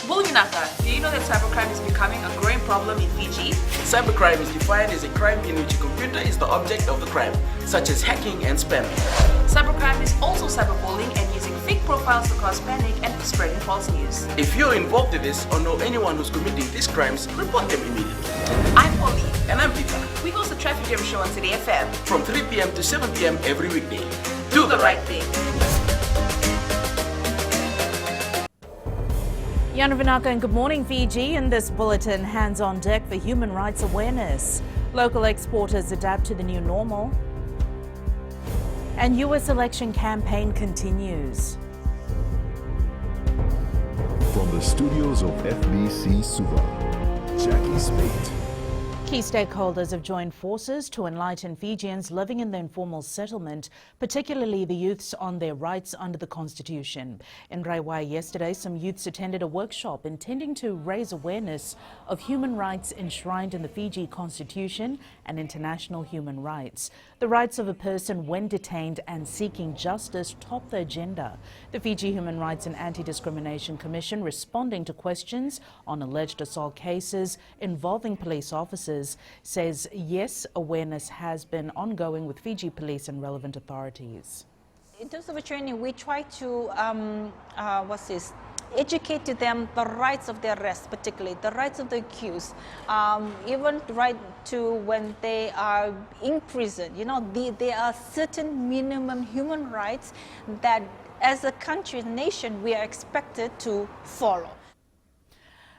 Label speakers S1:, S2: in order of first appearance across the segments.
S1: Bulginaka, do you know that cybercrime is becoming a growing problem in Fiji?
S2: Cybercrime is defined as a crime in which a computer is the object of the crime, such as hacking and spamming.
S1: Cybercrime is also cyberbullying and using fake profiles to cause panic and spreading false news.
S2: If you're involved in this or know anyone who's committing these crimes, report them immediately.
S1: I'm Polly.
S2: And I'm Peter.
S1: We host the Traffic Jam Show on City FM.
S2: From 3 p.m. to 7 p.m. every weekday.
S1: Do the right thing.
S3: Yanavanaka and good morning, Fiji. In this bulletin, hands on deck for human rights awareness. Local exporters adapt to the new normal. And US election campaign continues.
S4: From the studios of FBC Suva, Jackie Spate.
S3: Key stakeholders have joined forces to enlighten Fijians living in the informal settlement, particularly the youths, on their rights under the Constitution. In Raiwai yesterday, some youths attended a workshop intending to raise awareness of human rights enshrined in the Fiji Constitution and international human rights. The rights of a person when detained and seeking justice top the agenda. The Fiji Human Rights and Anti-Discrimination Commission, responding to questions on alleged assault cases involving police officers, says yes, awareness has been ongoing with Fiji police and relevant authorities.
S5: In terms of a training, we try to educate to them the rights of their arrest, particularly the rights of the accused, even right to when they are in prison. You know, there are certain minimum human rights that as a country, nation, we are expected to follow.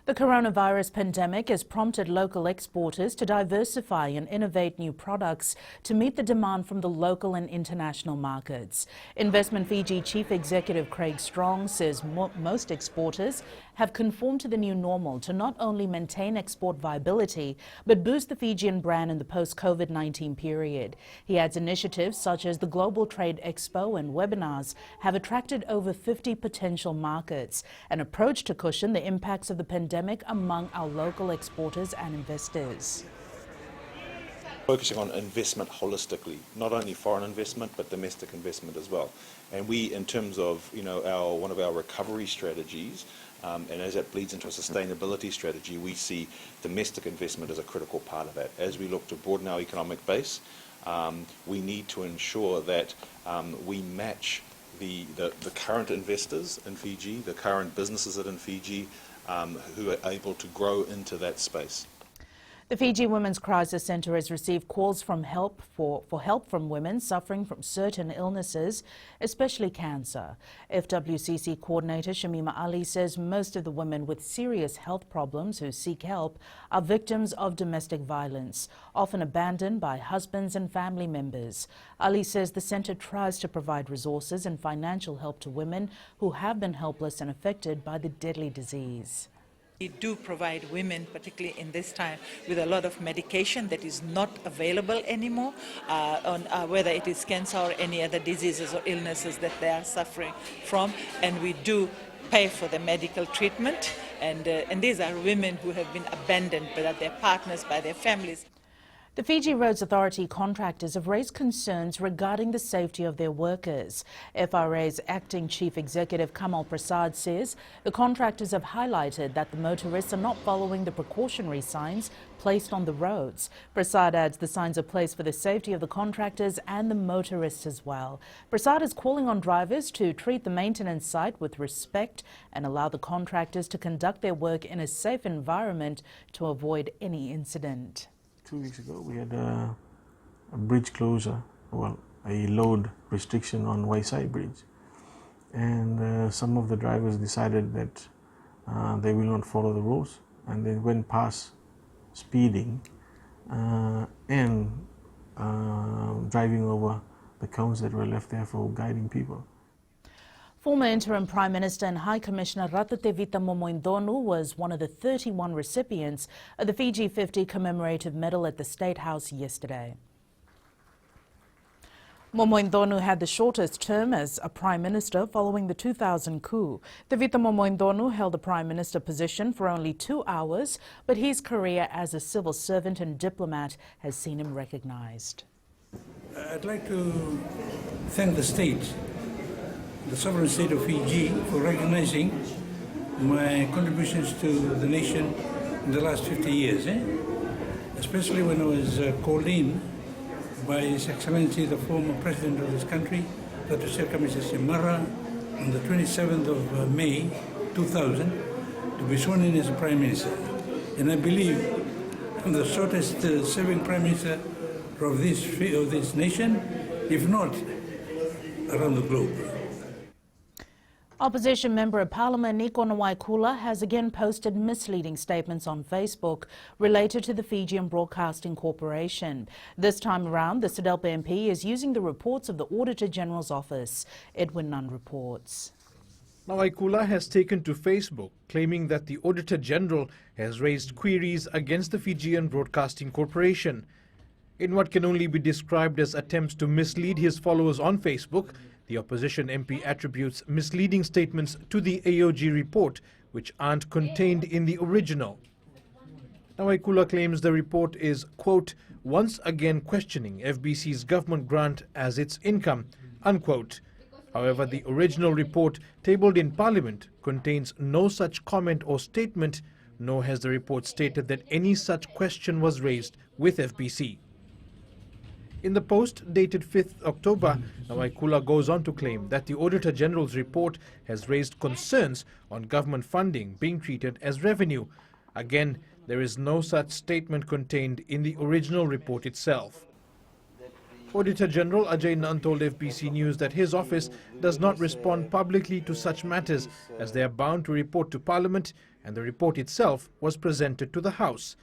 S3: The coronavirus pandemic has prompted local exporters to diversify and innovate new products to meet the demand from the local and international markets. Investment Fiji Chief Executive Craig Strong says most exporters have conformed to the new normal to not only maintain export viability, but boost the Fijian brand in the post-COVID-19 period. He adds initiatives such as the Global Trade Expo and webinars have attracted over 50 potential markets, an approach to cushion the impacts of the pandemic among our local exporters and investors.
S6: Focusing on investment holistically, not only foreign investment but domestic investment as well. And we, in terms of one of our recovery strategies, and as that bleeds into a sustainability strategy, we see domestic investment as a critical part of that. As we look to broaden our economic base, we need to ensure that we match the current investors in Fiji, the current businesses in Fiji, who are able to grow into that space.
S3: The Fiji Women's Crisis Centre has received calls for help from women suffering from certain illnesses, especially cancer. FWCC Coordinator Shamima Ali says most of the women with serious health problems who seek help are victims of domestic violence, often abandoned by husbands and family members. Ali says the centre tries to provide resources and financial help to women who have been helpless and affected by the deadly disease.
S7: We do provide women, particularly in this time, with a lot of medication that is not available anymore, whether it is cancer or any other diseases or illnesses that they are suffering from, and we do pay for the medical treatment, and these are women who have been abandoned by their partners, by their families.
S3: The Fiji Roads Authority contractors have raised concerns regarding the safety of their workers. FRA's acting chief executive Kamal Prasad says the contractors have highlighted that the motorists are not following the precautionary signs placed on the roads. Prasad adds the signs are placed for the safety of the contractors and the motorists as well. Prasad is calling on drivers to treat the maintenance site with respect and allow the contractors to conduct their work in a safe environment to avoid any incident.
S8: 2 weeks ago, we had a bridge closure, a load restriction on Waisai Bridge. And some of the drivers decided that they will not follow the rules, and they went past speeding and driving over the cones that were left there for guiding people.
S3: Former Interim Prime Minister and High Commissioner Ratatevita Momoindonu was one of the 31 recipients of the Fiji 50 Commemorative Medal at the State House yesterday. Momoindonu had the shortest term as a Prime Minister following the 2000 coup. Tevita Momoindonu held the Prime Minister position for only 2 hours, but his career as a civil servant and diplomat has seen him recognized.
S9: I'd like to thank the state, the sovereign state of Fiji, for recognizing my contributions to the nation in the last 50 years, especially when I was called in by His Excellency, the former President of this country, Dr. Serka Mr. Semara, on the 27th of May 2000, to be sworn in as a Prime Minister. And I believe I'm the shortest serving Prime Minister of this nation, if not around the globe.
S3: Opposition Member of Parliament Niko Nawaikula has again posted misleading statements on Facebook related to the Fijian Broadcasting Corporation. This time around, the Sadelpa MP is using the reports of the Auditor General's Office. Edwin Nunn reports.
S10: Nawaikula has taken to Facebook, claiming that the Auditor General has raised queries against the Fijian Broadcasting Corporation. In what can only be described as attempts to mislead his followers on Facebook, the opposition MP attributes misleading statements to the AOG report, which aren't contained in the original. Nawaikula claims the report is, quote, once again questioning FBC's government grant as its income, unquote. However, the original report tabled in Parliament contains no such comment or statement, nor has the report stated that any such question was raised with FBC. In the post dated 5th October, Nawaikula goes on to claim that the Auditor General's report has raised concerns on government funding being treated as revenue. Again, there is no such statement contained in the original report itself. Auditor General Ajay Nunn told FBC News that his office does not respond publicly to such matters as they are bound to report to Parliament, and the report itself was presented to the House.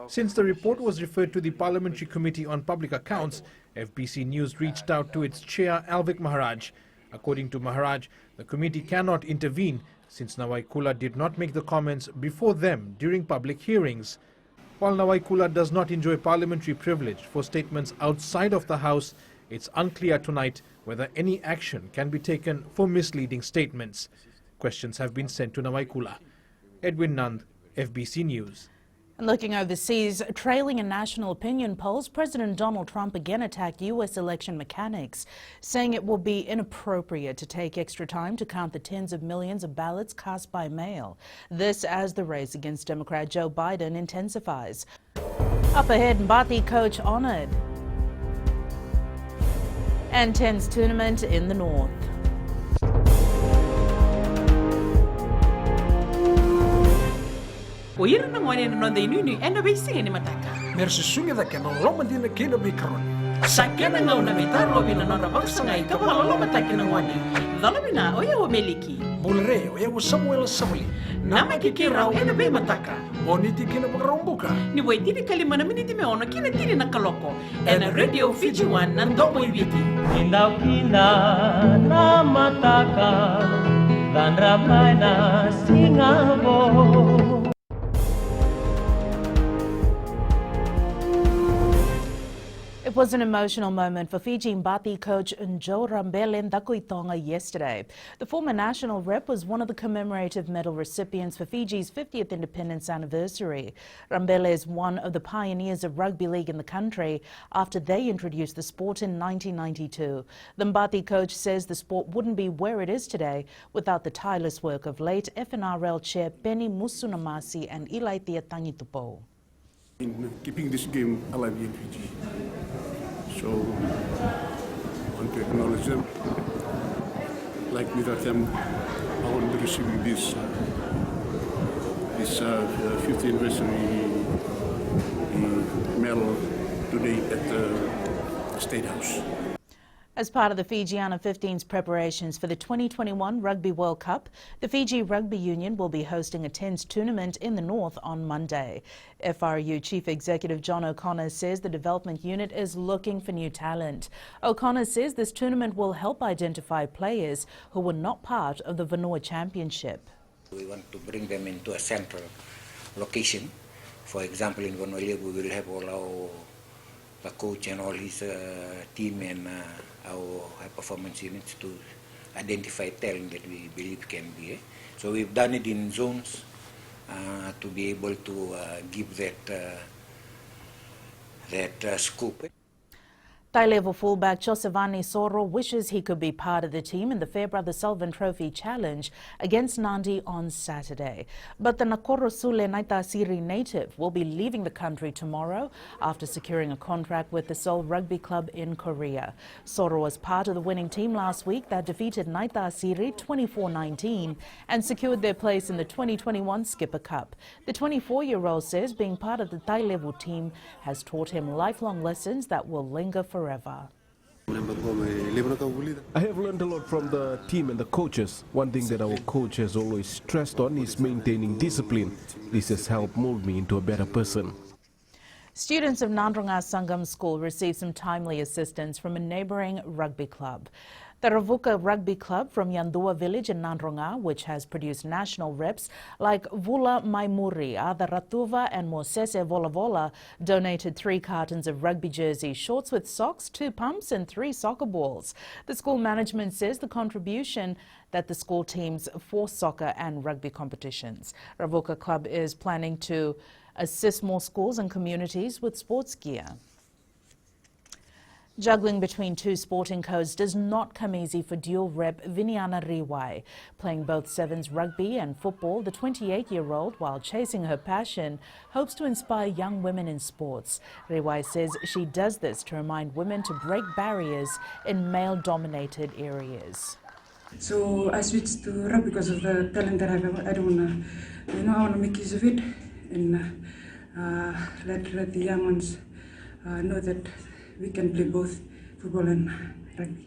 S10: Since the report was referred to the Parliamentary Committee on Public Accounts, FBC News reached out to its chair, Alvik Maharaj. According to Maharaj, the committee cannot intervene since Nawaikula did not make the comments before them during public hearings. While Nawaikula does not enjoy parliamentary privilege for statements outside of the House, it's unclear tonight whether any action can be taken for misleading statements. Questions have been sent to Nawaikula. Edwin Nand, FBC News.
S3: Looking overseas, trailing in national opinion polls, President Donald Trump again attacked U.S. election mechanics, saying it will be inappropriate to take extra time to count the tens of millions of ballots cast by mail. This as the race against Democrat Joe Biden intensifies. Up ahead, Mbati coach honoured. And tense tournament in the north.
S1: Oira na ngwane no de nunu ena be singe ni mataka.
S9: Mersi sunga da kena loma dina kena be karon.
S1: Sakena ngau na vitaro bina no na baksangai ka wala lo mataki na ngwane. Dalabina oya o meliki.
S9: Bulre oya wo Samuel Samuli.
S1: Nama kikira ena be mataka.
S9: Oniti kena bagrombuka.
S1: Ni waitini kalima na miniti me ona kina tini na kaloko. Ena radio Fiji One na ndomo ibiti.
S11: Indaw kina na mataka. Dan ramay na singabo.
S3: It was an emotional moment for Fiji Mbati coach Joe Rambele Ndakuitonga yesterday. The former national rep was one of the commemorative medal recipients for Fiji's 50th independence anniversary. Rambele is one of the pioneers of rugby league in the country after they introduced the sport in 1992. The Mbati coach says the sport wouldn't be where it is today without the tireless work of late FNRL chair Penny Musunamasi and Ilaitia Tangitupo.
S12: In keeping this game alive in Fiji. So, I want to acknowledge them. Like without them, I wouldn't be receiving this 50th anniversary medal today at the State House.
S3: As part of the Fiji Under-15's preparations for the 2021 Rugby World Cup, the Fiji Rugby Union will be hosting a tens tournament in the north on Monday. FRU Chief Executive John O'Connor says the development unit is looking for new talent. O'Connor says this tournament will help identify players who were not part of the Vanua Championship.
S13: We want to bring them into a central location. For example, in Vanuatu, we will have all the coach and all his team and our high performance units to identify talent that we believe can be. So we've done it in zones to be able to give that scope.
S3: Thai-level fullback Josevani Soro wishes he could be part of the team in the Fairbrother Sullivan Trophy Challenge against Nandi on Saturday. But the Nakorosule Naitasiri native will be leaving the country tomorrow after securing a contract with the Seoul Rugby Club in Korea. Soro was part of the winning team last week that defeated Naitasiri 24-19 and secured their place in the 2021 Skipper Cup. The 24-year-old says being part of the Thai-level team has taught him lifelong lessons that will linger forever.
S14: I have learned a lot from the team and the coaches. One thing that our coach has always stressed on is maintaining discipline. This has helped mold me into a better person.
S3: Students of Nandronga Sangam School received some timely assistance from a neighbouring rugby club. The Ravuka Rugby Club from Yandua village in Nandronga, which has produced national reps like Vula Maimuri, Ada Ratuva and Mosese Volavola, donated 3 cartons of rugby jersey shorts with socks, 2 pumps and 3 soccer balls. The school management says the contribution that the school teams for soccer and rugby competitions. Ravuka Club is planning to assist more schools and communities with sports gear. Juggling between 2 sporting codes does not come easy for dual rep Viniana Riwai. Playing both sevens rugby and football, the 28-year-old, while chasing her passion, hopes to inspire young women in sports. Riwai says she does this to remind women to break barriers in male-dominated areas.
S15: So I switched to rugby because of the talent that I have. I don't want to, I want to make use of it and let the young ones know that we can play both football and rugby.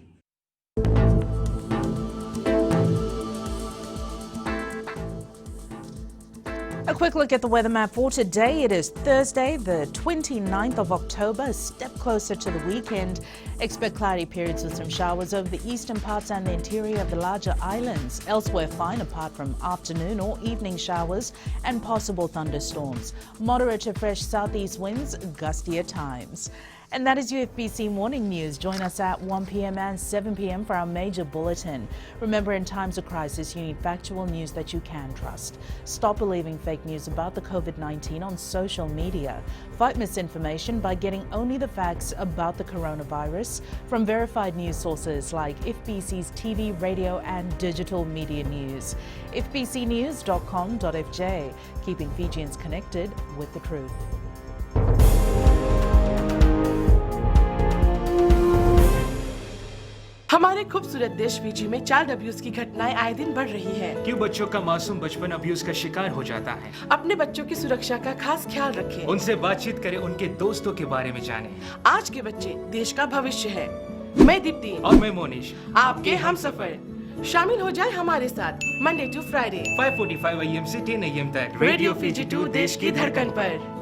S3: A quick look at the weather map for today. It is Thursday, the 29th of October, a step closer to the weekend. Expect cloudy periods with some showers over the eastern parts and the interior of the larger islands. Elsewhere fine apart from afternoon or evening showers and possible thunderstorms. Moderate to fresh southeast winds, gusty at times. And that is UFBC Morning News. Join us at 1 p.m. and 7 p.m. for our major bulletin. Remember, in times of crisis, you need factual news that you can trust. Stop believing fake news about the COVID-19 on social media. Fight misinformation by getting only the facts about the coronavirus from verified news sources like FBC's TV, radio and digital media news. FBCnews.com.fj, keeping Fijians connected with the truth.
S16: हमारे खूबसूरत देश Fiji में child abuse की घटनाएं आए दिन बढ़ रही हैं।
S17: क्यों बच्चों का मासूम बचपन अब्यूज का शिकार हो जाता है?
S16: अपने बच्चों की सुरक्षा का खास ख्याल रखें।
S17: उनसे बातचीत करें, उनके दोस्तों के बारे में जानें।
S16: आज के बच्चे देश का भविष्य है। मैं दीप्ति
S17: और मैं मोनिश,
S16: आपके हमसफर। शामिल हो जाए हमारे साथ मंडे टू फ्राइडे
S17: 5:45 AM से 10 AM तक
S16: रेडियो फिजी 2 देश की धड़कन पर।